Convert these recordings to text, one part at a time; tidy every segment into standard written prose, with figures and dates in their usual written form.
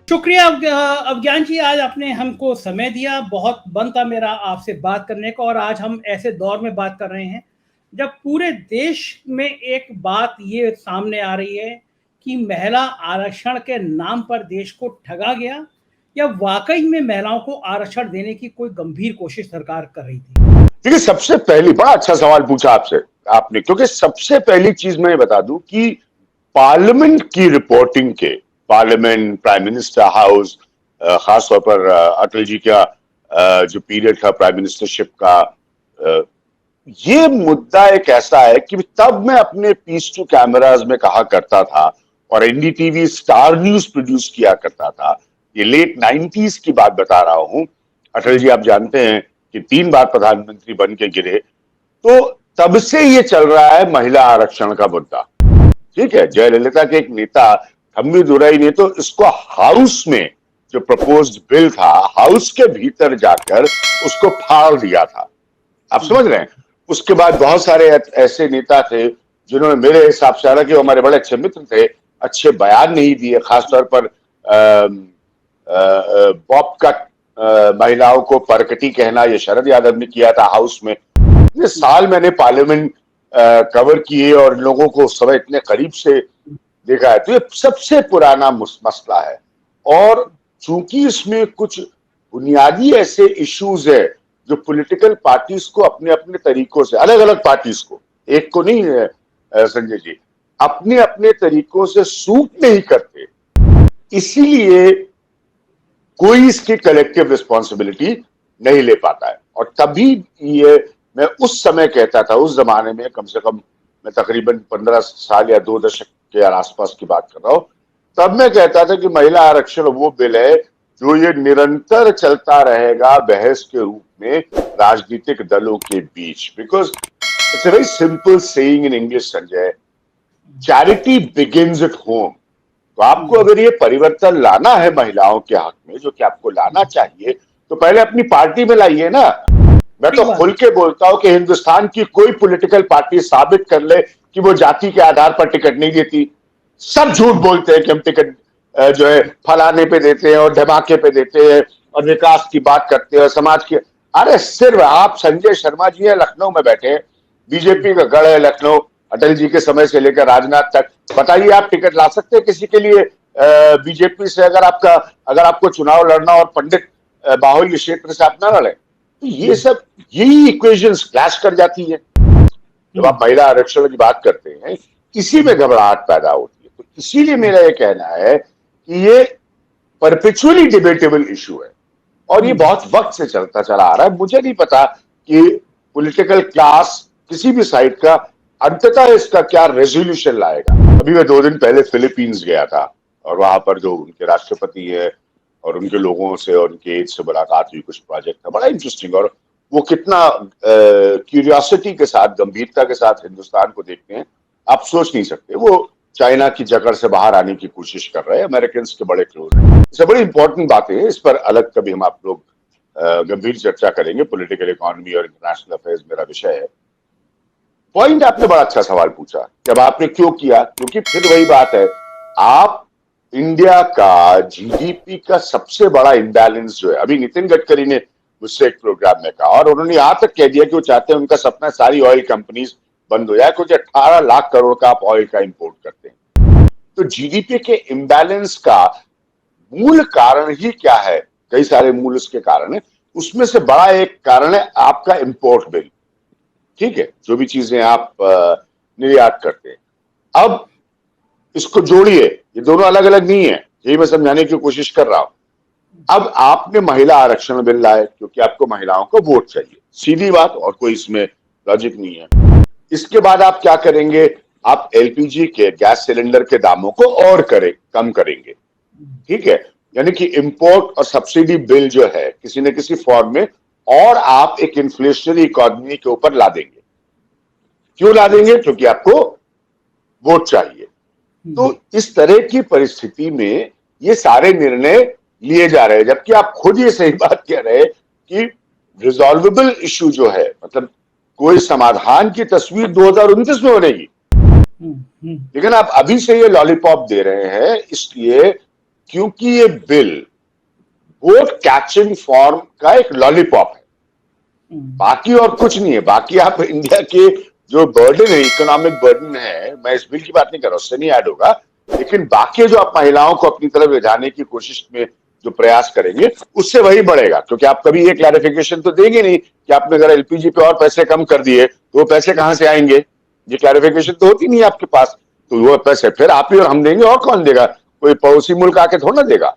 शुक्रिया अज्ञान जी, आज आपने हमको समय दिया। बहुत बनता मेरा आपसे बात करने का, और आज हम ऐसे दौर में बात कर रहे हैं जब पूरे देश में एक बात ये सामने आ रही है कि महिला आरक्षण के नाम पर देश को ठगा गया, या वाकई में महिलाओं को आरक्षण देने की कोई गंभीर कोशिश सरकार कर रही थी। देखिए, सबसे पहली बड़ा अच्छा सवाल पूछा आपने, क्योंकि सबसे पहली चीज मैं बता दूं कि पार्लियामेंट की रिपोर्टिंग के, पार्लियामेंट, प्राइम मिनिस्टर हाउस, खासतौर पर अटल जी का जो पीरियड था प्राइम मिनिस्टरशिप का, ये मुद्दा एक ऐसा है कि तब मैं अपने पीस टू कैमराज में कहा करता था और एनडीटीवी स्टार न्यूज प्रोड्यूस किया करता था। ये लेट 90s की बात बता रहा हूं। अटल जी आप जानते हैं कि 3 बार प्रधानमंत्री बन के गिरे, तो तब से ये चल रहा है महिला आरक्षण का मुद्दा। ठीक है, जयललिता के एक नेता थम्बी दुराई ने तो इसको हाउस में, जो प्रपोज्ड बिल था, हाउस के भीतर जाकर उसको फाड़ दिया था। आप समझ रहे हैं? उसके बाद बहुत सारे ऐसे नेता थे जिन्होंने, मेरे हिसाब से, हालांकि वो हमारे बड़े अच्छे मित्र थे, अच्छे बयान नहीं दिए। खासतौर पर बॉब कट, महिलाओं को परकटी कहना, ये शरद यादव ने किया था हाउस में। इतने साल मैंने पार्लियामेंट कवर किए और लोगों को उस समय इतने करीब से देखा है, तो ये सबसे पुराना मसला है। और चूंकि इसमें कुछ बुनियादी ऐसे इश्यूज है जो पॉलिटिकल पार्टीज को अपने अपने तरीकों से, अलग अलग पार्टीज को, एक को नहीं है संजय जी, अपने अपने तरीकों से सूट नहीं करते, इसीलिए कोई इसकी कलेक्टिव रिस्पॉन्सिबिलिटी नहीं ले पाता है। और तभी ये मैं उस समय कहता था, उस जमाने में, कम से कम मैं तकरीबन 15 साल या 2 दशक के आसपास की बात कर रहा हूं, तब मैं कहता था कि महिला आरक्षण वो बिल है जो ये निरंतर चलता रहेगा बहस के रूप में राजनीतिक दलों के बीच। Because it's a very simple saying in English Sanjay, charity begins at home. तो आपको अगर ये परिवर्तन लाना है महिलाओं के हक में, जो कि आपको लाना चाहिए, तो पहले अपनी पार्टी में लाइए ना। मैं तो खुल के बोलता हूं कि हिंदुस्तान की कोई पॉलिटिकल पार्टी साबित कर ले कि वो जाति के आधार पर टिकट नहीं देती। सब झूठ बोलते हैं कि हम टिकट जो है फलाने पे देते हैं और धमाके पे देते हैं और विकास की बात करते हैं, समाज की। अरे सिर्फ आप संजय शर्मा जी है, लखनऊ में बैठे हैं, बीजेपी का गढ़ है लखनऊ, अटल जी के समय से लेकर राजनाथ तक। बताइए, आप टिकट ला सकते हैं किसी के लिए बीजेपी से? अगर आपको चुनाव लड़ना और पंडित बाहुल्य क्षेत्र से आप ना लड़े, तो ये सब, यही इक्वेशंस क्लैश कर जाती है। जब आप महिला आरक्षण की बात करते हैं, इसी में घबराहट पैदा होती है। तो इसीलिए मेरा ये कहना है कि ये परपेचुअली डिबेटेबल इशू है और ये बहुत वक्त से चलता चला आ रहा है। मुझे नहीं पता कि पॉलिटिकल क्लास किसी भी साइड का अंततः इसका क्या रेजोल्यूशन लाएगा। अभी मैं 2 दिन पहले फिलीपींस गया था और वहां पर जो उनके राष्ट्रपति है और उनके लोगों से और उनके एज से मुलाकात हुई, कुछ प्रोजेक्ट था, बड़ा इंटरेस्टिंग। और वो कितना क्यूरियोसिटी के साथ, गंभीरता के साथ हिंदुस्तान को देखते हैं, आप सोच नहीं सकते। वो चाइना की जकड़ से बाहर आने की कोशिश कर रहे हैं, अमेरिकन के बड़े क्लोज हैं। इससे बड़ी इंपॉर्टेंट बातें हैं, इस पर अलग कभी हम आप लोग गंभीर चर्चा करेंगे। पॉलिटिकल इकोनॉमी और इंटरनेशनल अफेयर्स मेरा विषय है। पॉइंट आपने बड़ा अच्छा सवाल पूछा, जब आपने क्यों किया, क्योंकि फिर वही बात है, आप इंडिया का जीडीपी का सबसे बड़ा इम्बैलेंस जो है, अभी नितिन गडकरी ने मुझसे एक प्रोग्राम में कहा और उन्होंने यहां तक कह दिया कि वो चाहते हैं, उनका सपना सारी ऑयल कंपनीज बंद हो जाए, क्योंकि 18 लाख करोड़ का आप ऑयल का इंपोर्ट करते हैं। तो जीडीपी के इम्बैलेंस का मूल कारण ही क्या है? कई सारे मूल उसके कारण है, उसमें से बड़ा एक कारण है आपका इंपोर्ट बिल। ठीक है, जो भी चीजें आप निर्यात करते हैं। अब इसको जोड़िए, ये दोनों अलग अलग नहीं है, यही मैं समझाने की कोशिश कर रहा हूं। अब आपने महिला आरक्षण बिल लाए क्योंकि आपको महिलाओं को वोट चाहिए, सीधी बात, और कोई इसमें लॉजिक नहीं है। इसके बाद आप क्या करेंगे? आप एलपीजी के गैस सिलेंडर के दामों को और कम करेंगे। ठीक है, यानी कि इंपोर्ट और सब्सिडी बिल जो है किसी न किसी फॉर्म में, और आप एक इन्फ्लेशनरी इकोनॉमी के ऊपर ला देंगे। क्यों ला देंगे? क्योंकि आपको वोट चाहिए। तो इस तरह की परिस्थिति में ये सारे निर्णय लिए जा रहे हैं, जबकि आप खुद ये सही बात कह रहे हैं कि रिजॉल्वेबल इश्यू जो है, मतलब कोई समाधान की तस्वीर 2029 में बनेगी, लेकिन आप अभी से ये लॉलीपॉप दे रहे हैं, इसलिए क्योंकि ये बिल वोट कैचिंग फॉर्म का एक लॉलीपॉप है, बाकी और कुछ नहीं है। बाकी आप इंडिया के जो बर्डन है, इकोनॉमिक बर्डन है, मैं इस बिल की बात नहीं कर रहा, उससे नहीं ऐड होगा, लेकिन बाकी जो आप महिलाओं को अपनी तरफ ले जाने की कोशिश में जो प्रयास करेंगे उससे वही बढ़ेगा। क्योंकि आप कभी ये क्लैरिफिकेशन तो देंगे नहीं कि आपने अगर एलपीजी पे और पैसे कम कर दिए तो वो पैसे कहां से आएंगे, ये क्लैरिफिकेशन तो होती नहीं है आपके पास। तो वो पैसे फिर आप ही और हम देंगे, और कौन देगा? कोई पड़ोसी मुल्क आके थोड़ा ना देगा।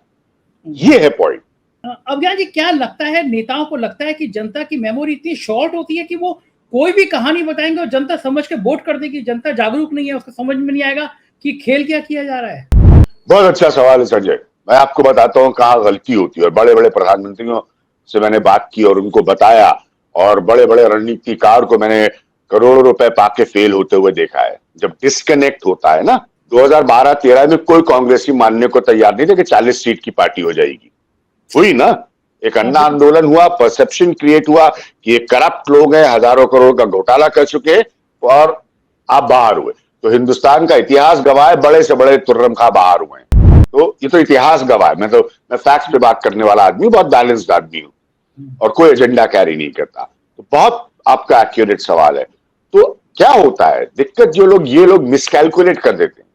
ये है पॉइंट। अज्ञान जी, क्या लगता है, नेताओं को लगता है कि जनता की मेमोरी इतनी शॉर्ट होती है कि वो कोई भी कहानी बताएंगे और जनता समझ के वोट कर देगी? जनता जागरूक नहीं है, उसको समझ में नहीं आएगा कि खेल क्या किया जा रहा है। बहुत अच्छा सवाल है संजय। मैं आपको बताता हूँ कहाँ गलती होती है। और बड़े बड़े प्रधानमंत्रियों से मैंने बात की और उनको बताया, और बड़े बड़े रणनीतिकार को मैंने करोड़ों रुपए पाके फेल होते हुए देखा है। जब डिस्कनेक्ट होता है ना, 2012-13 में कोई कांग्रेसी मानने को तैयार नहीं थे कि 40 सीट की पार्टी हो जाएगी। हुई ना, एक अन्ना आंदोलन हुआ, परसेप्शन क्रिएट हुआ कि ये करप्ट लोग हैं, हजारों करोड़ का घोटाला कर चुके, और आप बाहर हुए। तो हिंदुस्तान का इतिहास गवाह है, बड़े से बड़े तुर्रम खा बाहर हुए हैं। तो ये तो इतिहास गवाह है। मैं फैक्ट पे बात करने वाला आदमी, बहुत बैलेंस्ड आदमी हूं और कोई एजेंडा कैरी नहीं करता। तो बहुत आपका एक्यूरेट सवाल है। तो क्या होता है दिक्कत, ये लोग मिसकैलकुलेट कर देते हैं।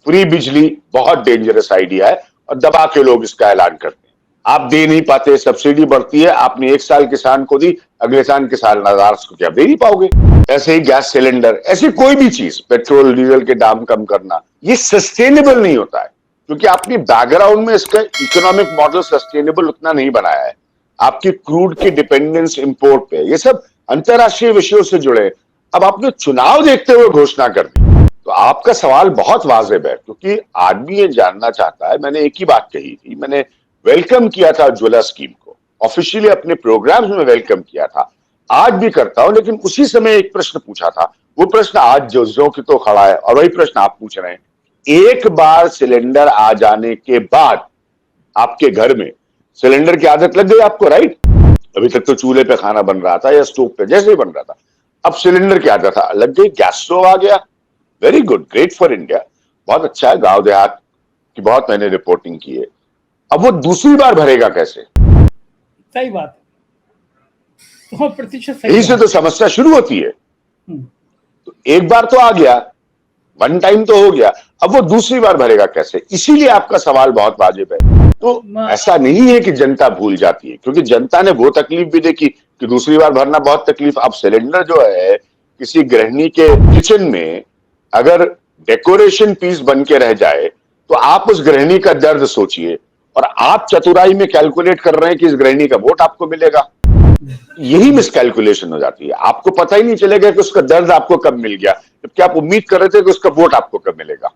फ्री बिजली बहुत डेंजरस आइडिया है और दबा के लोग इसका ऐलान करते हैं। आप दे नहीं पाते, सब्सिडी बढ़ती है, आपने एक साल किसान को दी, अगले साल किसान नाराज को क्या दे नहीं पाओगे? ऐसे ही गैस सिलेंडर, ऐसी कोई भी चीज, पेट्रोल डीजल के दाम कम करना, ये सस्टेनेबल नहीं होता है, क्योंकि आपने बैकग्राउंड में इसका इकोनॉमिक मॉडल सस्टेनेबल उतना नहीं बनाया है। आपकी क्रूड की डिपेंडेंस इंपोर्ट पे, ये सब अंतरराष्ट्रीय विषयों से जुड़े। अब आपने चुनाव देखते हुए घोषणा कर दी। तो आपका सवाल बहुत वाजिब है, क्योंकि आदमी ये जानना चाहता है। मैंने एक ही बात कही थी, मैंने वेलकम किया था उज्ज्वला स्कीम को, ऑफिशियली अपने प्रोग्राम्स में वेलकम किया था, आज भी करता हूं। लेकिन उसी समय एक प्रश्न पूछा था, वो प्रश्न आज जो की तो खड़ा है, और वही प्रश्न आप पूछ रहे हैं। एक बार सिलेंडर आ जाने के बाद आपके घर में सिलेंडर की आदत लग गई आपको, राइट? अभी तक तो चूल्हे पे खाना बन रहा था या स्टोव पे, जैसे ही बन रहा था। अब सिलेंडर की आदत लग गई, गैस स्टोव आ गया, very good, great for India, बहुत अच्छा है। गांव देहात की बहुत मैंने रिपोर्टिंग की है। अब वो दूसरी बार भरेगा कैसे? सही बात, 100% सही। यही से तो समस्या शुरू होती है। तो एक बार तो आ गया, वन टाइम तो हो गया, अब वो दूसरी बार भरेगा कैसे? इसीलिए आपका सवाल बहुत वाजिब है। तो ऐसा नहीं है कि जनता भूल जाती है, क्योंकि जनता ने वो तकलीफ भी देखी कि दूसरी बार भरना बहुत तकलीफ। अब सिलेंडर जो है, किसी गृहिणी के किचन में अगर डेकोरेशन पीस बन के रह जाए, तो आप उस गृहिणी का दर्द सोचिए, और आप चतुराई में कैलकुलेट कर रहे हैं कि इस गृहिणी का वोट आपको मिलेगा। यही मिसकैलकुलेशन हो जाती है। आपको पता ही नहीं चलेगा कि उसका दर्द आपको कब मिल गया, जबकि आप उम्मीद कर रहे थे कि उसका वोट आपको कब मिलेगा।